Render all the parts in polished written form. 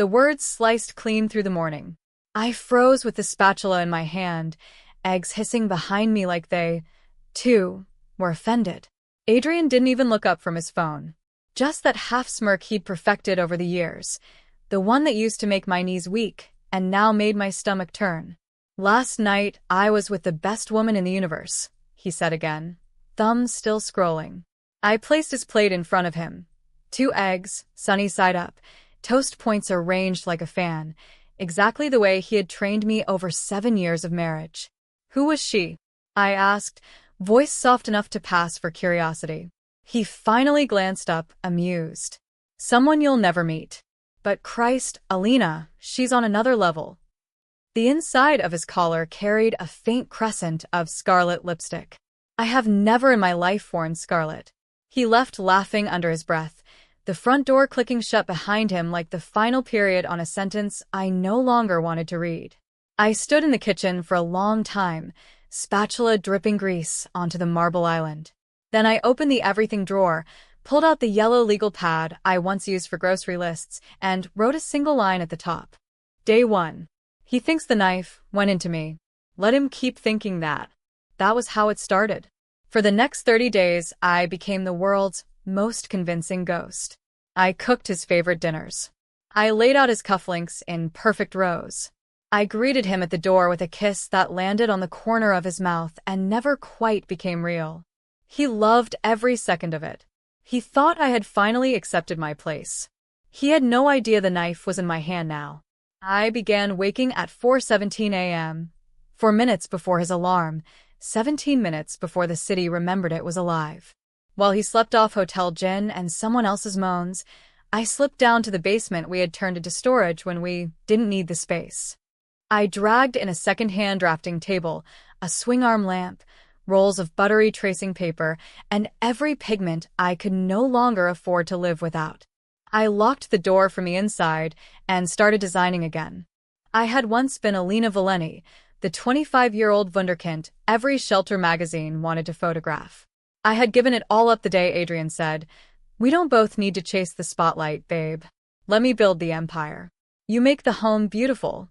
The words sliced clean through the morning. I froze with the spatula in my hand, eggs hissing behind me like they, too, were offended. Adrian didn't even look up from his phone. Just that half-smirk he'd perfected over the years. The one that used to make my knees weak, and now made my stomach turn. "Last night, I was with the best woman in the universe," he said again, thumbs still scrolling. I placed his plate in front of him. 2 eggs, sunny side up, toast points arranged like a fan, exactly the way he had trained me over 7 years of marriage. "Who was she?" I asked, voice soft enough to pass for curiosity. He finally glanced up, amused. "Someone you'll never meet. But Christ, Elina, she's on another level." The inside of his collar carried a faint crescent of scarlet lipstick. I have never in my life worn scarlet. He left laughing under his breath, the front door clicking shut behind him like the final period on a sentence I no longer wanted to read. I stood in the kitchen for a long time, spatula dripping grease onto the marble island. Then I opened the everything drawer, pulled out the yellow legal pad I once used for grocery lists, and wrote a single line at the top. Day 1. He thinks the knife went into me. Let him keep thinking that. That was how it started. For the next 30 days, I became the world's most convincing ghost. I cooked his favorite dinners. I laid out his cufflinks in perfect rows. I greeted him at the door with a kiss that landed on the corner of his mouth and never quite became real. He loved every second of it. He thought I had finally accepted my place. He had no idea the knife was in my hand now. I began waking at 4:17 a.m., 4 minutes before his alarm, 17 minutes before the city remembered it was alive. While he slept off hotel gin and someone else's moans, I slipped down to the basement we had turned into storage when we didn't need the space. I dragged in a second-hand drafting table, a swing-arm lamp, rolls of buttery tracing paper, and every pigment I could no longer afford to live without. I locked the door from the inside and started designing again. I had once been Elina Valeni, the 25-year-old wunderkind every shelter magazine wanted to photograph. I had given it all up the day Adrian said, "We don't both need to chase the spotlight, babe. Let me build the empire. You make the home beautiful."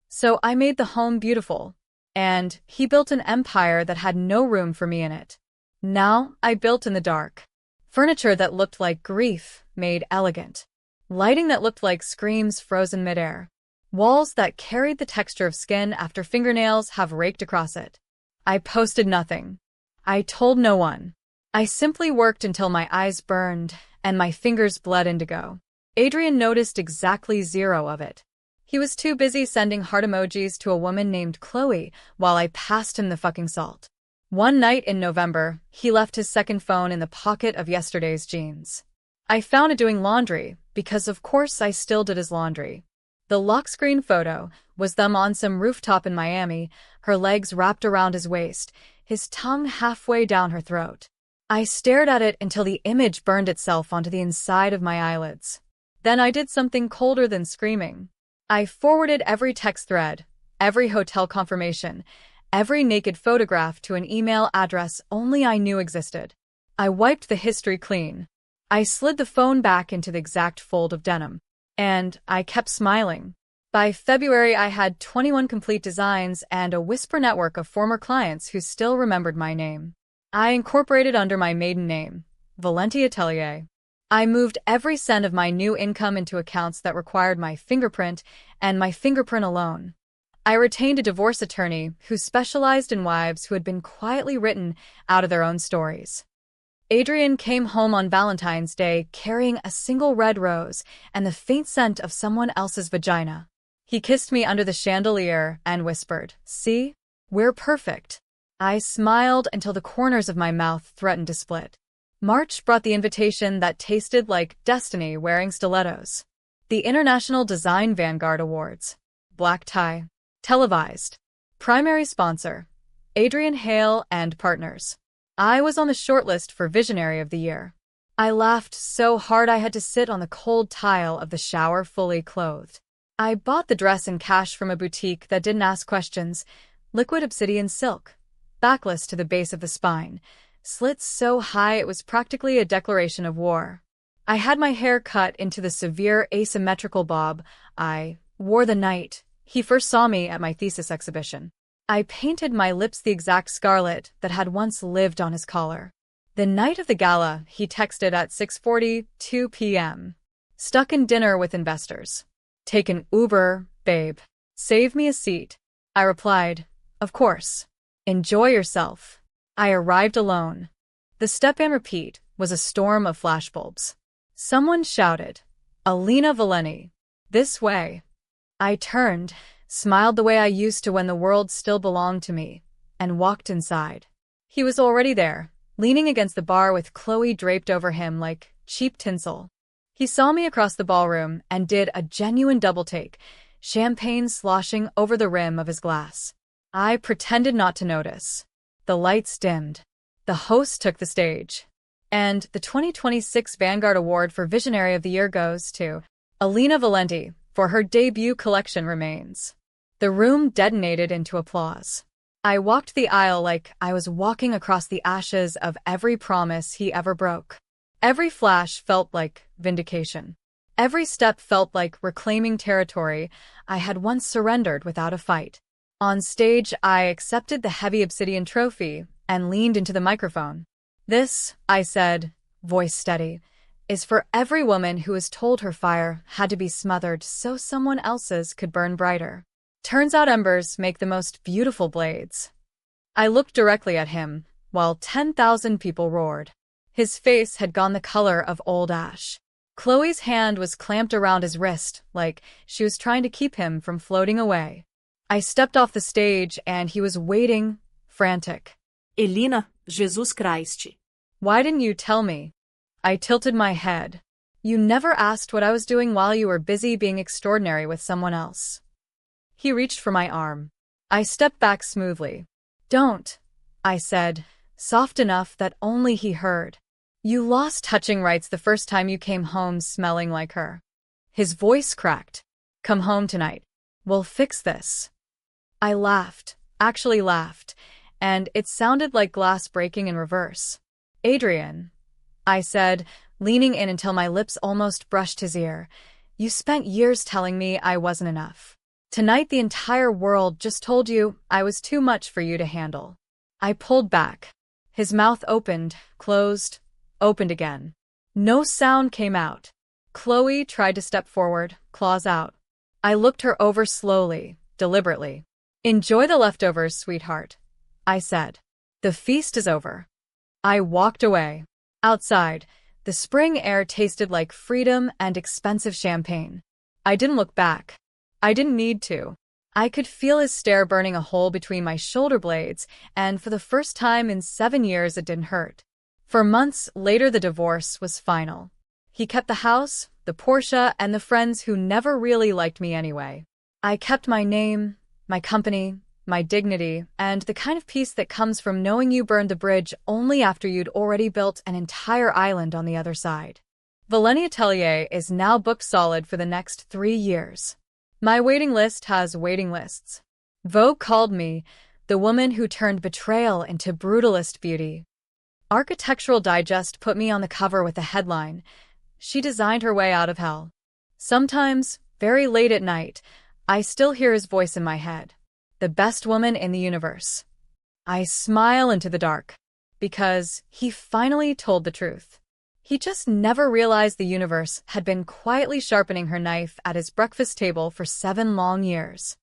So I made the home beautiful, and he built an empire that had no room for me in it. Now I built in the dark. Furniture that looked like grief made elegant. Lighting that looked like screams frozen midair. Walls that carried the texture of skin after fingernails have raked across it. I posted nothing. I told no one. I simply worked until my eyes burned and my fingers bled indigo. Adrian noticed exactly 0 of it. He was too busy sending heart emojis to a woman named Chloe while I passed him the fucking salt. One night in November, he left his second phone in the pocket of yesterday's jeans. I found it doing laundry, because of course I still did his laundry. The lock screen photo was them on some rooftop in Miami, her legs wrapped around his waist, his tongue halfway down her throat. I stared at it until the image burned itself onto the inside of my eyelids. Then I did something colder than screaming. I forwarded every text thread, every hotel confirmation, every naked photograph to an email address only I knew existed. I wiped the history clean. I slid the phone back into the exact fold of denim. And I kept smiling. By February, I had 21 complete designs and a whisper network of former clients who still remembered my name. I incorporated under my maiden name, Valenti Atelier. I moved every cent of my new income into accounts that required my fingerprint and my fingerprint alone. I retained a divorce attorney who specialized in wives who had been quietly written out of their own stories. Adrian came home on Valentine's Day carrying a single red rose and the faint scent of someone else's vagina. He kissed me under the chandelier and whispered, "See? We're perfect." I smiled until the corners of my mouth threatened to split. March brought the invitation that tasted like destiny wearing stilettos. The International Design Vanguard Awards. Black tie. Televised. Primary sponsor. Adrian Hale and Partners. I was on the shortlist for Visionary of the Year. I laughed so hard I had to sit on the cold tile of the shower fully clothed. I bought the dress in cash from a boutique that didn't ask questions. Liquid obsidian silk. Backless to the base of the spine. Slits so high it was practically a declaration of war. I had my hair cut into the severe asymmetrical bob I wore the night he first saw me at my thesis exhibition. I painted my lips the exact scarlet that had once lived on his collar. The night of the gala, he texted at 6:42 p.m. Stuck in dinner with investors. Take an Uber, babe. Save me a seat. I replied, of course. Enjoy yourself. I arrived alone. The step and repeat was a storm of flashbulbs. Someone shouted, Elina Valeni. This way. I turned, smiled the way I used to when the world still belonged to me, and walked inside. He was already there, leaning against the bar with Chloe draped over him like cheap tinsel. He saw me across the ballroom and did a genuine double-take, champagne sloshing over the rim of his glass. I pretended not to notice. The lights dimmed. The host took the stage. And the 2026 Vanguard Award for Visionary of the Year goes to Elina Valenti for her debut collection Remains. The room detonated into applause. I walked the aisle like I was walking across the ashes of every promise he ever broke. Every flash felt like vindication. Every step felt like reclaiming territory I had once surrendered without a fight. On stage, I accepted the heavy obsidian trophy and leaned into the microphone. This, I said, voice steady, is for every woman who was told her fire had to be smothered so someone else's could burn brighter. Turns out embers make the most beautiful blades. I looked directly at him, while 10,000 people roared. His face had gone the color of old ash. Chloe's hand was clamped around his wrist, like she was trying to keep him from floating away. I stepped off the stage and he was waiting, frantic. Elina, Jesus Christ. Why didn't you tell me? I tilted my head. You never asked what I was doing while you were busy being extraordinary with someone else. He reached for my arm. I stepped back smoothly. Don't, I said, soft enough that only he heard. You lost touching rights the first time you came home smelling like her. His voice cracked. Come home tonight. We'll fix this. I laughed, actually laughed, and it sounded like glass breaking in reverse. Adrian, I said, leaning in until my lips almost brushed his ear, you spent years telling me I wasn't enough. Tonight the entire world just told you I was too much for you to handle. I pulled back. His mouth opened, closed, opened again. No sound came out. Chloe tried to step forward, claws out. I looked her over slowly, deliberately. Enjoy the leftovers, sweetheart, I said. The feast is over. I walked away. Outside, the spring air tasted like freedom and expensive champagne. I didn't look back. I didn't need to. I could feel his stare burning a hole between my shoulder blades, and for the first time in 7 years it didn't hurt. For months later the divorce was final. He kept the house, the Porsche, and the friends who never really liked me anyway. I kept my name, my company, my dignity, and the kind of peace that comes from knowing you burned the bridge only after you'd already built an entire island on the other side. Valeni Atelier is now booked solid for the next 3 years. My waiting list has waiting lists. Vogue called me the woman who turned betrayal into brutalist beauty. Architectural Digest put me on the cover with the headline, "She designed her way out of hell." Sometimes, very late at night, I still hear his voice in my head. The best woman in the universe. I smile into the dark, because he finally told the truth. He just never realized the universe had been quietly sharpening her knife at his breakfast table for 7 long years.